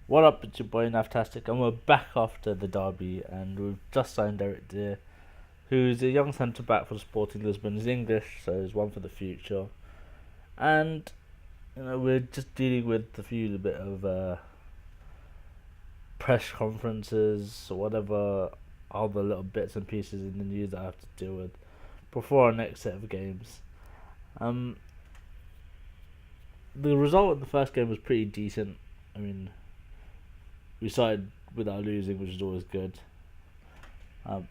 What up, it's your boy Naftastic, and we're back after the derby, and we've just signed Eric Deer, who's a young centre back for Sporting Lisbon. He's English, so he's one for the future. And we're just dealing with a few bit of press conferences or whatever other little bits and pieces in the news that I have to deal with before our next set of games. Um, the result in the first game was pretty decent. I mean, we started without losing, which is always good. Um,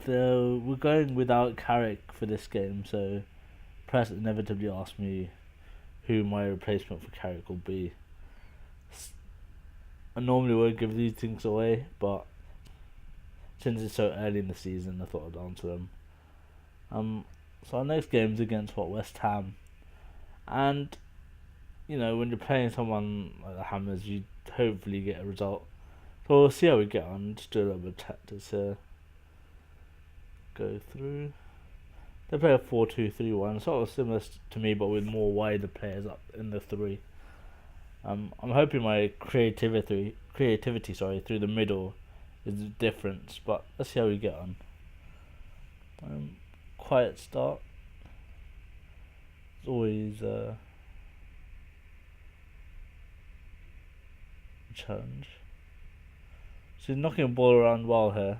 we're going without Carrick for this game, so press inevitably asked me who my replacement for Carrick will be. I normally won't give these things away, but since it's so early in the season, I thought I'd answer them. So our next game's against West Ham, and when you're playing someone like the Hammers, you hopefully get a result. So we'll see how we get on. Just do a little bit of tactics here. Go through. They play a 4-2-3-1, sort of similar to me, but with more wider players up in the three. I'm hoping my creativity, through the middle is the difference, but let's see how we get on. Quiet start. It's always a challenge. So he's knocking a ball around well here,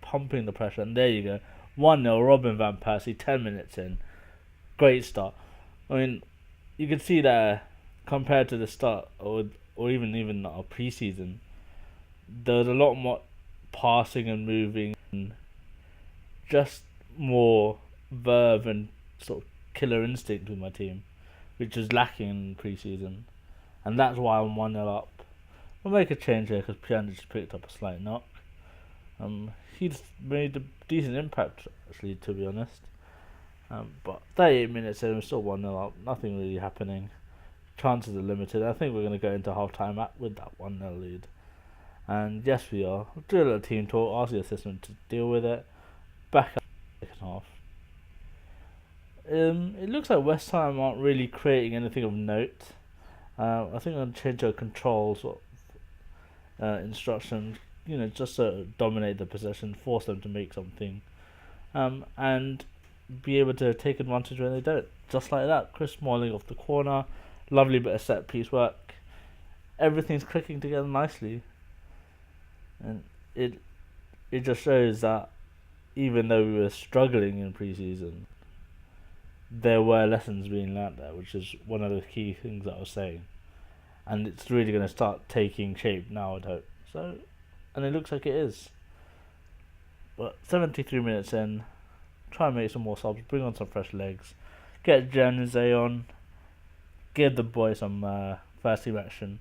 pumping the pressure, and there you go. 1-0, Robin Van Persie, 10 minutes in. Great start. I mean, you can see that compared to the start, or even our pre-season, there was a lot more passing and moving, and just more verve and sort of killer instinct with my team, which was lacking in pre-season, and that's why I'm 1-0 up. We'll make a change here because Pjanic just picked up a slight knock. He's made a decent impact, actually, to be honest. But 38 minutes in, we're still 1-0 up. Nothing really happening. Chances are limited. I think we're going to go into half time with that 1-0 lead. And yes, we are. We'll do a little team talk, ask the assistant to deal with it. Back up the second half. It looks like West Ham aren't really creating anything of note. I think I'm going to change our control sort of instruction, just to dominate the possession, force them to make something, and be able to take advantage when they don't. Just like that, Chris Smalling off the corner, lovely bit of set piece work. Everything's clicking together nicely, and it just shows that even though we were struggling in pre-season, there were lessons being learnt there, which is one of the key things that I was saying, and it's really going to start taking shape now, I'd hope. So, and it looks like it is. But 73 minutes in, try and make some more subs, bring on some fresh legs, get Januzaj on, give the boy some first team action,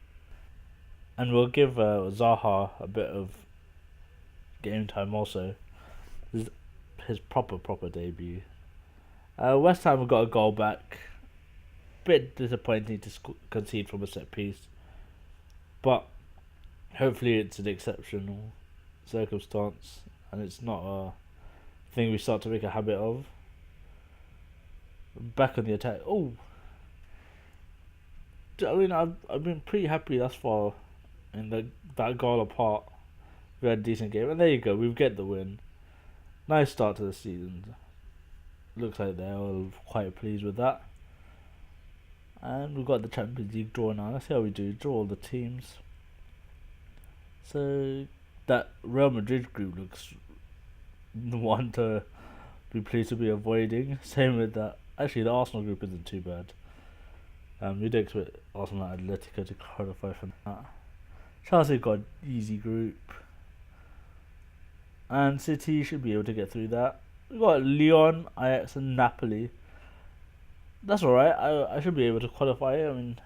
and we'll give Zaha a bit of game time also. This is his proper debut. West Ham have got a goal back. Bit disappointing to concede from a set piece, but hopefully it's an exceptional circumstance and it's not a thing we start to make a habit of. Back on the attack. Oh, I mean, I've been pretty happy thus far in that goal apart. We had a decent game, and there you go. We get the win. Nice start to the season. Looks like they're all quite pleased with that. And we've got the Champions League draw now. Let's see how we do. Draw all the teams. So that Real Madrid group looks the one to be pleased to be avoiding. Same with that. Actually, the Arsenal group isn't too bad. We'd expect Arsenal and Atletico to qualify from that. Chelsea got an easy group. And City should be able to get through that. We've got Lyon, Ajax and Napoli. That's alright. I should be able to qualify. I mean,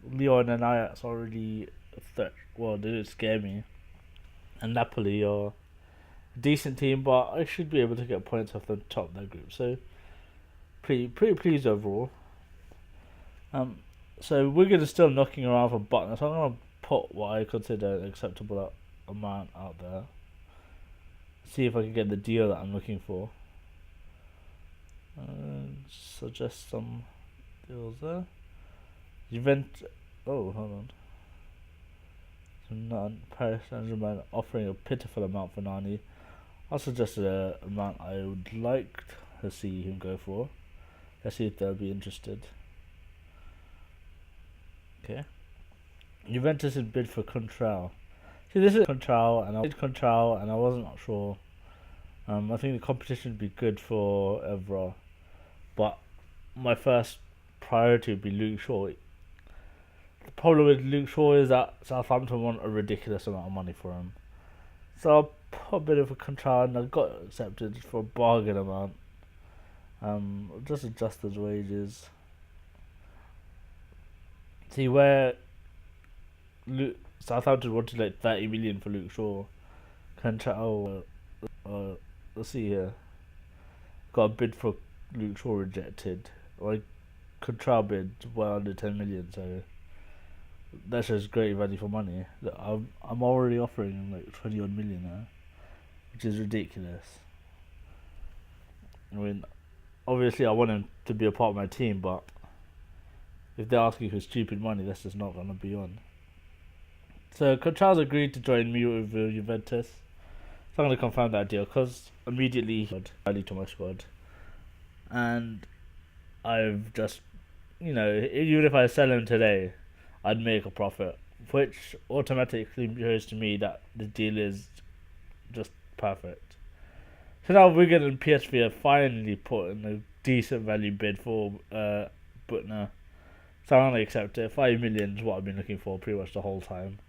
Lyon and Ajax are already well, they didn't scare me. And Napoli are a decent team, but I should be able to get points off the top of that group. So, pretty pleased overall. So we're gonna still knocking around for buttons. So I'm gonna put what I consider an acceptable amount out there. See if I can get the deal that I'm looking for. Suggest some deals there. Juventus. Oh, hold on. Paris Saint-Germain offering a pitiful amount for Nani. I'll suggest an amount I would like to see him go for. Let's see if they'll be interested. Okay. Juventus had bid for Contral. See, this is Contral, and I wasn't sure. I think the competition would be good for Evra, but my first priority would be Luke Shaw. The problem with Luke Shaw is that Southampton want a ridiculous amount of money for him. So I'll put a bit of a Contral, and I got accepted for a bargain amount. Just adjust his wages. See where Southampton wanted like 30 million for Luke Shaw. Contral, let's see here. Got a bid for Luke Shaw rejected. Like Contral bid well under 10 million, so that shows great value for money. I'm already offering him like 21 million now, which is ridiculous. I mean, obviously I want him to be a part of my team, but if they're asking for stupid money, that's just not gonna be on. So Contral's agreed to join me with Juventus. So I'm gonna confirm that deal because immediately he added to my squad, and I've just, even if I sell him today, I'd make a profit, which automatically shows to me that the deal is just perfect. So now Wigan and PSV have finally put in a decent value bid for Butner. So I'm going to accept it. 5 million is what I've been looking for pretty much the whole time.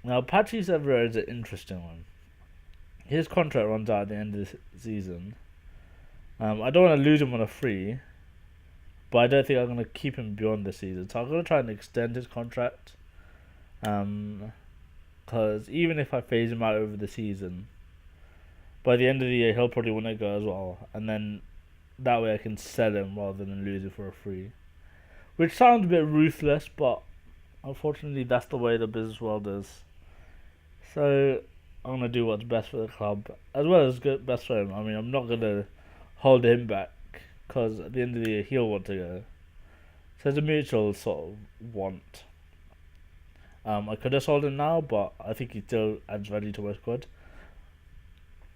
Now, Patrice Evra is an interesting one. His contract runs out at the end of the season. I don't want to lose him on a free, but I don't think I'm going to keep him beyond the season. So I'm going to try and extend his contract. Because even if I phase him out over the season, by the end of the year he'll probably want to go as well. And then that way I can sell him rather than lose him for a free. Which sounds a bit ruthless, but unfortunately that's the way the business world is. So I'm going to do what's best for the club, as well as best for him. I mean, I'm not going to hold him back, because at the end of the year he'll want to go. So it's a mutual sort of want. I could have sold him now, but I think he still adds value to my squad,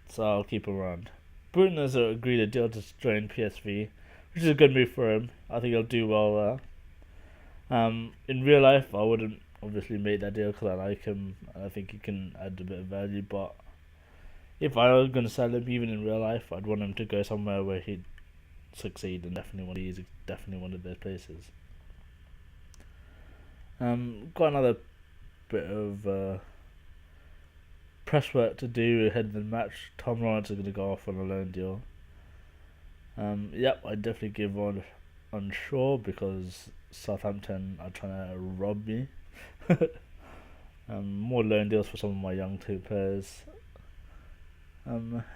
so I'll keep him around. Bruno's agreed a deal to join PSV, which is a good move for him. I think he'll do well there. In real life, I wouldn't obviously make that deal because I like him and I think he can add a bit of value, but if I was going to sell him, even in real life, I'd want him to go somewhere where he'd succeed, and he's definitely one of those places. Got another bit of press work to do ahead of the match. Tom Lawrence is going to go off on a loan deal. Yep, I definitely give on unsure because Southampton are trying to rob me. More loan deals for some of my young two players.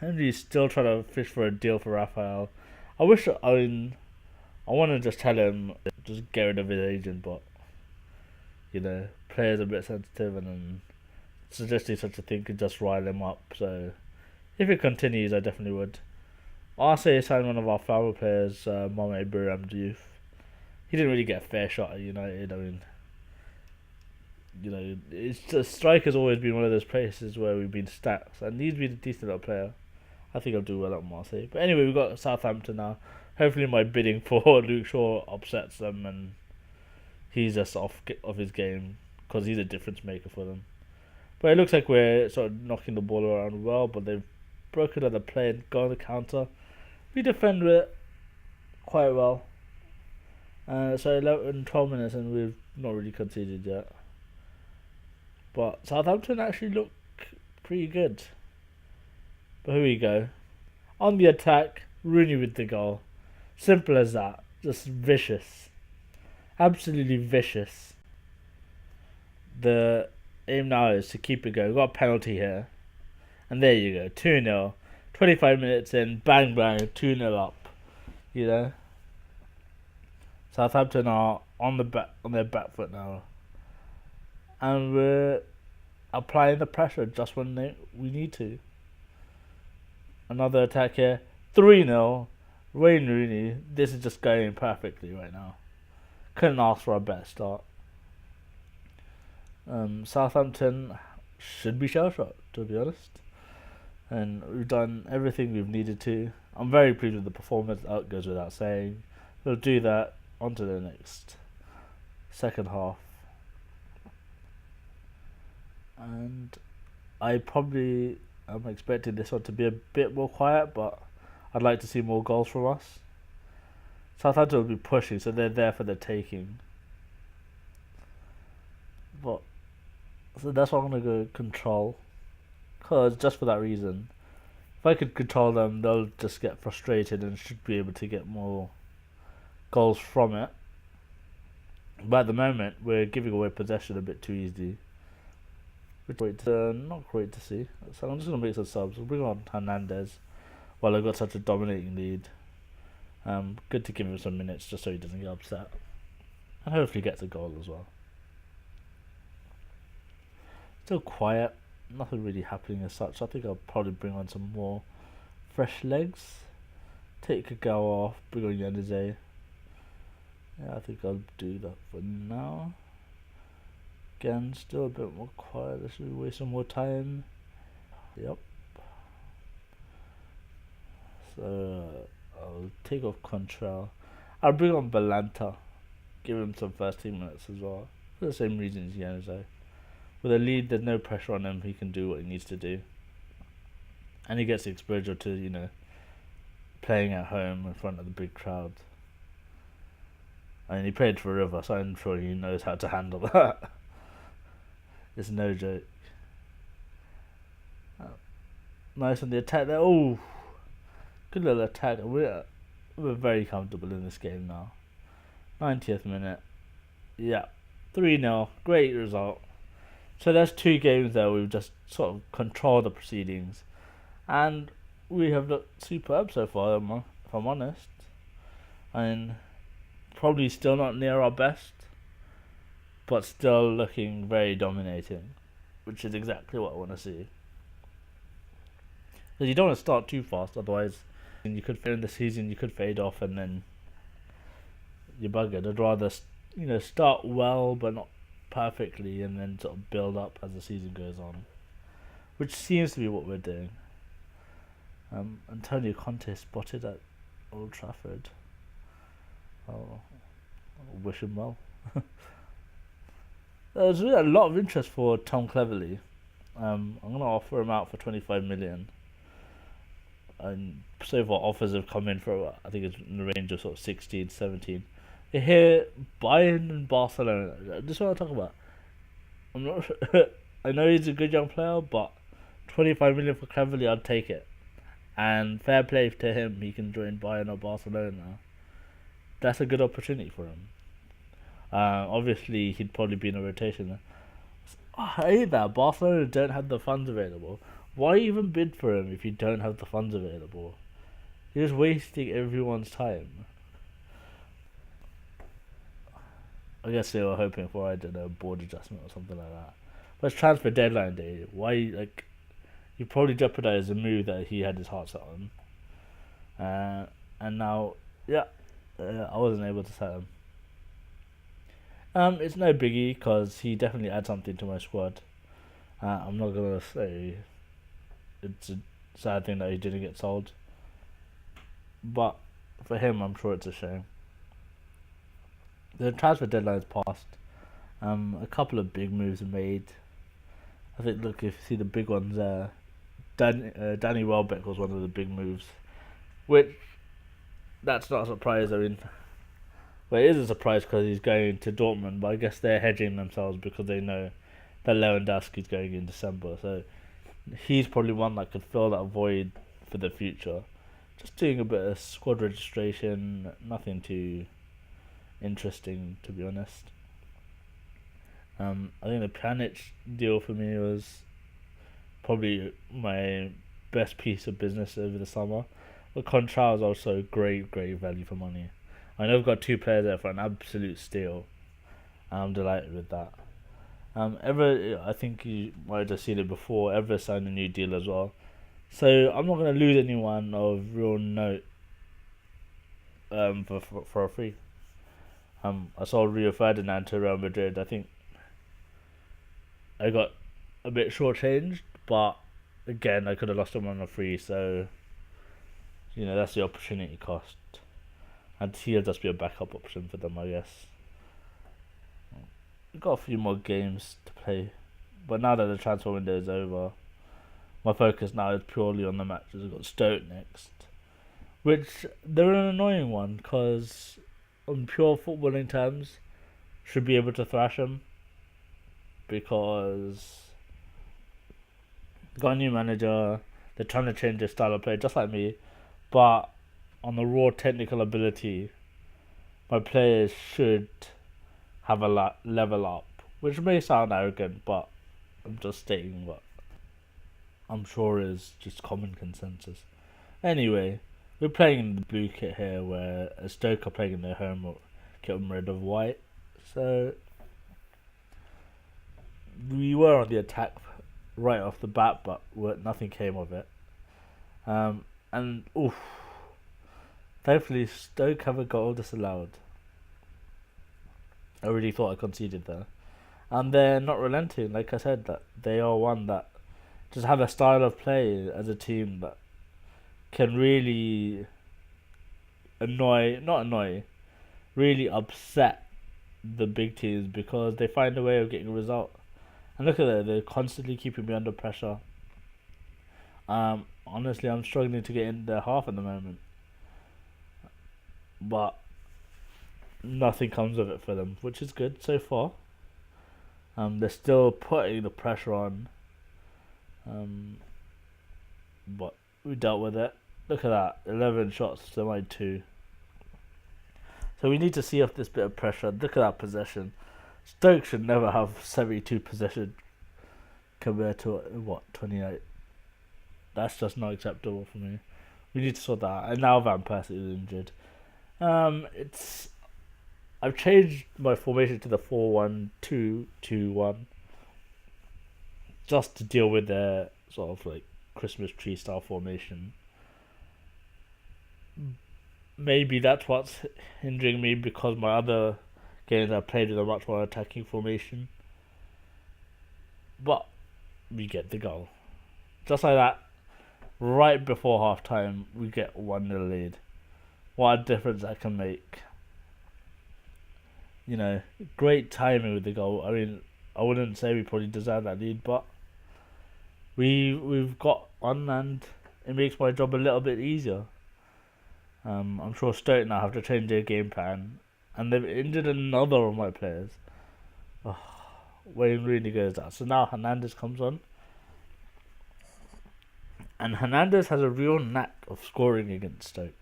Henry's still trying to fish for a deal for Raphael. I want to just tell him just get rid of his agent, but players are a bit sensitive, and then suggesting such a thing could just rile him up. So if it continues, I definitely would. Arsenal signed one of our flower players, Mohamed Biram Diouf. He didn't really get a fair shot at United. I mean, it's just striker's always been one of those places where we've been stacked, and he's been a decent little player. I think I'll do well at Marseille. But anyway, we've got Southampton now. Hopefully my bidding for Luke Shaw upsets them and he's just off his game, because he's a difference maker for them. But it looks like we're sort of knocking the ball around well, but they've broken out the play and gone on the counter. We defend with it quite well. So 12 minutes and we've not really conceded yet. But Southampton actually look pretty good. But here we go. On the attack, Rooney with the goal. Simple as that. Just vicious. Absolutely vicious. The aim now is to keep it going. We've got a penalty here. And there you go. 2-0. 25 minutes in. Bang bang. 2-0 up. Southampton are on their back foot now. And we're applying the pressure just when we need to. Another attack here. 3-0. Wayne Rooney. This is just going perfectly right now. couldn't ask for a better start. Southampton should be shell shocked, to be honest, and we've done everything we've needed to. I'm very pleased with the performance. That goes without saying. We'll do that onto the next second half, and I probably am expecting this one to be a bit more quiet, but I'd like to see more goals from us. Southampton will be pushing, so they're there for the taking. But so that's why I'm gonna go control, cause just for that reason, if I could control them, they'll just get frustrated and should be able to get more goals from it. But at the moment, we're giving away possession a bit too easy. Which not great to see. So I'm just gonna make some subs. We'll bring on Hernandez while I've got such a dominating lead. Good to give him some minutes just so he doesn't get upset, and hopefully gets a goal as well. Still quiet, nothing really happening as such. I think I'll probably bring on some more fresh legs. Take a go off, bring on Yannize. Yeah, I think I'll do that for now. Again, still a bit more quiet. This should waste some more time. Yep. So I'll take off Contrail. I'll bring on Balanta. Give him some first team minutes as well. For the same reason as Yannize. With a lead, there's no pressure on him. He can do what he needs to do. And he gets the exposure to, playing at home in front of the big crowd. I mean, he played for River, so I'm sure he knows how to handle that. It's no joke. Nice on the attack there. Oh, good little attack. We're very comfortable in this game now. 90th minute. Yeah, 3-0. Great result. So there's 2 games there we've just sort of controlled the proceedings, and we have looked superb so far, if I'm honest. And probably still not near our best, but still looking very dominating, which is exactly what I want to see. Because you don't want to start too fast, otherwise you could in the season you could fade off and then you're buggered. I'd rather start well but not perfectly and then sort of build up as the season goes on, which seems to be what we're doing. Antonio Conte spotted at Old Trafford. Oh, I wish him well. There's really a lot of interest for Tom Cleverley. I'm going to offer him out for 25 million. And so far offers have come in for, I think it's in the range of sort of 16, 17. Here, Bayern and Barcelona. This is what I talk about. I'm not sure. I know he's a good young player, but 25 million for Cleverley, I'd take it. And fair play to him, he can join Bayern or Barcelona. That's a good opportunity for him. Obviously, he'd probably be in a rotation. I hate that Barcelona don't have the funds available. Why even bid for him if you don't have the funds available? You're just wasting everyone's time. I guess they were hoping for, I don't know, board adjustment or something like that. But it's transfer deadline day. Why, you probably jeopardise a move that he had his heart set on. And now, I wasn't able to set him. It's no biggie because he definitely adds something to my squad. I'm not gonna say it's a sad thing that he didn't get sold, but for him, I'm sure it's a shame. The transfer deadline's passed. A couple of big moves are made. I think, look, if you see the big ones there, Danny Welbeck was one of the big moves, which that's not a surprise. I mean, well, it is a surprise because he's going to Dortmund, but I guess they're hedging themselves because they know that Lewandowski's going in December, so he's probably one that could fill that void for the future. Just doing a bit of squad registration, nothing too interesting, to be honest. I think the Pjanic deal for me was probably my best piece of business over the summer. But Contral is also great value for money. I know I've got 2 players there for an absolute steal. I'm delighted with that. I think you might have just seen it before. Ever signed a new deal as well. So I'm not going to lose anyone of real note for a free. I saw Rio Ferdinand to Real Madrid. I think I got a bit shortchanged, but again, I could have lost him on a free. So that's the opportunity cost, and he'll just be a backup option for them, I guess. We've got a few more games to play, but now that the transfer window is over, my focus now is purely on the matches. I've got Stoke next, which they're an annoying one because on pure footballing terms, should be able to thrash them because got a new manager. They're trying to change their style of play, just like me, but on the raw technical ability, my players should have a level up, which may sound arrogant, but I'm just stating what I'm sure is just common consensus. Anyway, we're playing in the blue kit here, where Stoke are playing in their home kit in red of white. So we were on the attack right off the bat, but nothing came of it. And thankfully Stoke have a goal disallowed. I really thought I conceded there. And they're not relenting, like I said, that they are one that just have a style of play as a team that can really really upset the big teams because they find a way of getting a result. And look at that, they're constantly keeping me under pressure. Honestly, I'm struggling to get in their half at the moment. But nothing comes of it for them, which is good so far. They're still putting the pressure on. But we dealt with it. Look at that, 11 shots to my 2. So we need to see off this bit of pressure. Look at that possession. Stoke should never have 72 possession compared to 28. That's just not acceptable for me. We need to sort that out. And now Van Persie is injured. I've changed my formation to the 4-1-2-2-1 just to deal with their sort of like Christmas tree style formation. Maybe that's what's hindering me because my other games I played with a much more attacking formation. But we get the goal. Just like that, right before half time, we get 1-0 lead. What a difference that can make. Great timing with the goal. I mean, I wouldn't say we probably deserve that lead, but we've got on and it makes my job a little bit easier. I'm sure Stoke now have to change their game plan, and they've injured another of my players. Wayne Rooney goes out, so now Hernandez comes on, and Hernandez has a real knack of scoring against Stoke.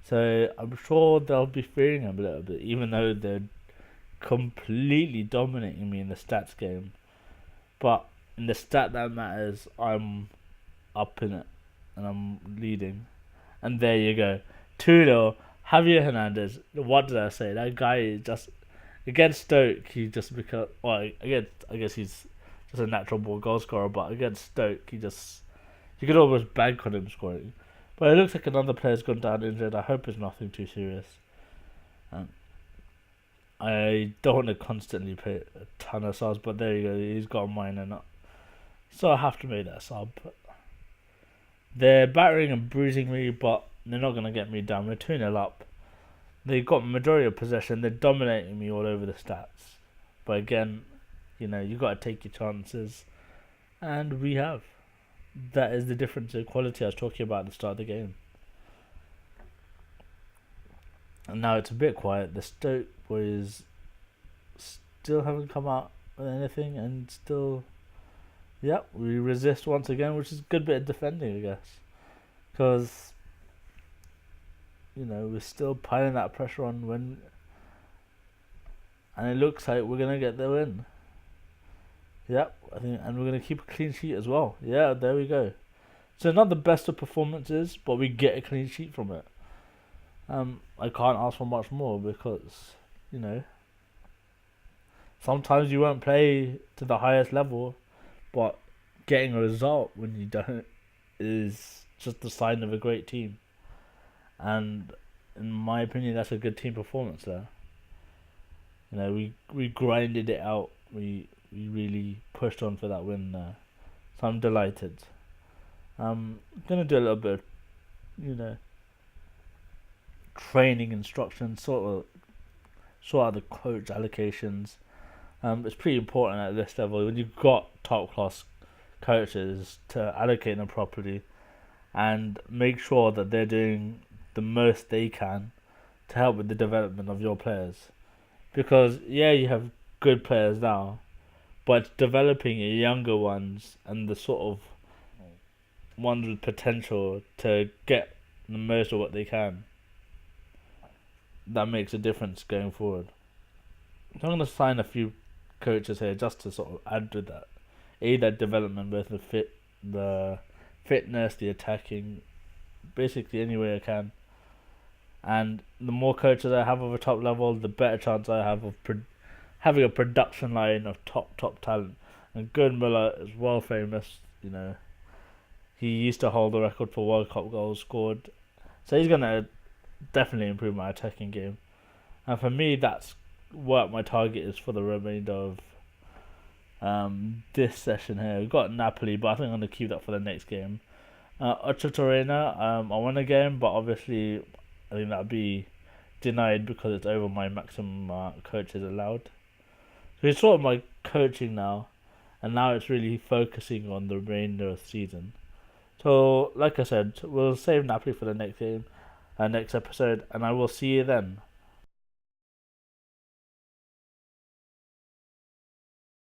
So I'm sure they'll be fearing him a little bit, even though they're completely dominating me in the stats game. But in the stat that matters, I'm up in it, and I'm leading. And there you go. 2-0, Javier Hernandez. What did I say? That guy is just against Stoke. He just I guess he's just a natural ball goal scorer. But against Stoke, you could almost bank on him scoring. But it looks like another player's gone down injured. I hope it's nothing too serious. I don't want to constantly play a ton of subs, but there you go. He's got a minor nut, so I have to make that sub. They're battering and bruising me, but they're not going to get me down. We're 2-0 up. They've got majority of possession. They're dominating me all over the stats. But again, you got to take your chances. And we have. That is the difference in quality I was talking about at the start of the game. And now it's a bit quiet. The Stoke boys still haven't come out with anything. And still, we resist once again, which is a good bit of defending, I guess. Because we're still piling that pressure on and it looks like we're gonna get the win. I think, and we're gonna keep a clean sheet as well. There we go. So not the best of performances, but we get a clean sheet from it. I can't ask for much more because sometimes you won't play to the highest level, but getting a result when you don't is just the sign of a great team. And in my opinion, that's a good team performance there. We grinded it out. We really pushed on for that win there. So I'm delighted. I'm gonna do a little bit of, you know, training instruction, sort out the coach allocations. It's pretty important at this level when you've got top class coaches to allocate them properly and make sure that they're doing the most they can to help with the development of your players. Because yeah, you have good players now, but developing your younger ones and the sort of ones with potential to get the most of what they can, that makes a difference going forward. So I'm going to sign a few coaches here just to sort of add to that, aid that development, both the fitness, the attacking, basically any way I can. And the more coaches I have of a top level, the better chance I have of having a production line of top talent. And Gerd Müller is well famous, he used to hold the record for World Cup goals scored. So he's going to definitely improve my attacking game. And for me, that's what my target is for the remainder of this session here. We've got Napoli, but I think I'm going to keep that for the next game. Ocho Torreira, I won a game, but obviously I think that'll be denied because it's over my maximum coaches allowed. So it's sort of my coaching now, and now it's really focusing on the remainder of the season. So, like I said, we'll save Napoli for the next game, next episode, and I will see you then.